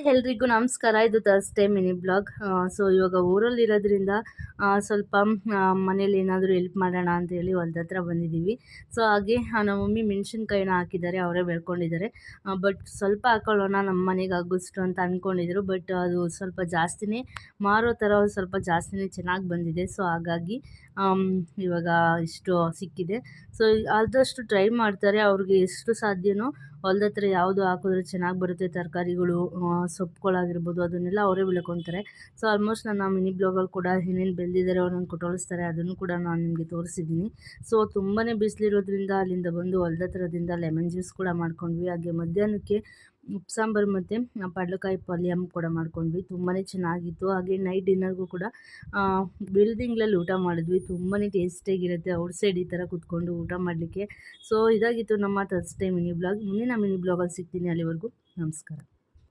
ಎಲ್ರಿಗೂ ನಮಸ್ಕಾರ. ಇದು ಥರ್ಸ್‌ಡೇ ಮಿನಿ ಬ್ಲಾಗ್. ಸೊ ಇವಾಗ ಊರಲ್ಲಿರೋದ್ರಿಂದ ಸ್ವಲ್ಪ ಮನೇಲಿ ಏನಾದರೂ ಹೆಲ್ಪ್ ಮಾಡೋಣ ಅಂತೇಳಿ ಹೊಲ್ದ ಹತ್ರ ಬಂದಿದ್ದೀವಿ. ಸೊ ಹಾಗೆ ನಮ್ಮ ಮಮ್ಮಿ ಮೆಣಸಿನ್ಕಾಯಿನ ಹಾಕಿದ್ದಾರೆ, ಅವರೇ ಬೆಳ್ಕೊಂಡಿದ್ದಾರೆ. ಬಟ್ ಸ್ವಲ್ಪ ಹಾಕೊಳ್ಳೋಣ ನಮ್ಮ ಮನೆಗೆ ಆಗೋಷ್ಟು ಅಂತ ಅಂದ್ಕೊಂಡಿದ್ರು. ಬಟ್ ಅದು ಸ್ವಲ್ಪ ಜಾಸ್ತಿನೇ ಮಾರೋ ಥರ ಸ್ವಲ್ಪ ಜಾಸ್ತಿನೇ ಚೆನ್ನಾಗಿ ಬಂದಿದೆ. ಸೊ ಹಾಗಾಗಿ ಇವಾಗ ಇಷ್ಟು ಸಿಕ್ಕಿದೆ. ಸೊ ಆದಷ್ಟು ಟ್ರೈ ಮಾಡ್ತಾರೆ, ಅವ್ರಿಗೆ ಎಷ್ಟು ಸಾಧ್ಯನೋ ಹೊಲ್ದ ಹತ್ರ ಯಾವುದು ಹಾಕಿದ್ರೆ ಚೆನ್ನಾಗಿ ಬರುತ್ತೆ ತರಕಾರಿಗಳು, ಸೊಪ್ಪುಗಳಾಗಿರ್ಬೋದು, ಅದನ್ನೆಲ್ಲ ಅವರೇ ಬೆಳ್ಕೊತಾರೆ. ಸೊ ಆಲ್ಮೋಸ್ಟ್ ನನ್ನ ಮಿನಿ ಬ್ಲಾಗಲ್ಲಿ ಕೂಡ ಏನೇನು ಬೆಳೆದಿದ್ದಾರೆ ಅವ್ರನ್ನ ತೋರಿಸ್ತಾರೆ, ಅದನ್ನು ಕೂಡ ನಾನು ನಿಮಗೆ ತೋರಿಸಿದ್ದೀನಿ. ಸೊ ತುಂಬಾ ಬಿಸಿಲಿರೋದ್ರಿಂದ ಅಲ್ಲಿಂದ ಬಂದು ಹೊಲ್ದ ಹತ್ರದಿಂದ ಲೆಮನ್ ಜ್ಯೂಸ್ ಕೂಡ ಮಾಡ್ಕೊಂಡ್ವಿ. ಹಾಗೆ ಮಧ್ಯಾಹ್ನಕ್ಕೆ ಉಪ್ಪು ಸಾಂಬಾರು ಮತ್ತು ಪಡ್ಲಕಾಯಿ ಪಲ್ಯ ಕೂಡ ಮಾಡ್ಕೊಂಡ್ವಿ. ತುಂಬಾ ಚೆನ್ನಾಗಿತ್ತು. ಹಾಗೆ ನೈಟ್ ಡಿನ್ನರ್ಗೂ ಕೂಡ ಬಿಲ್ಡಿಂಗ್ಲಲ್ಲಿ ಊಟ ಮಾಡಿದ್ವಿ. ತುಂಬಾ ಟೇಸ್ಟಿಯಾಗಿರುತ್ತೆ ಔಟ್ ಸೈಡ್ ಈ ಥರ ಕೂತ್ಕೊಂಡು ಊಟ ಮಾಡಲಿಕ್ಕೆ. ಸೊ ಇದಾಗಿತ್ತು ನಮ್ಮ ಥರ್ಸ್‌ಡೇ ಮಿನಿ ಬ್ಲಾಗ್. ಮುಂದಿನ ಮಿನಿ ಬ್ಲಾಗಲ್ಲಿ ಸಿಗ್ತೀನಿ. ಅಲ್ಲಿವರೆಗೂ ನಮಸ್ಕಾರ.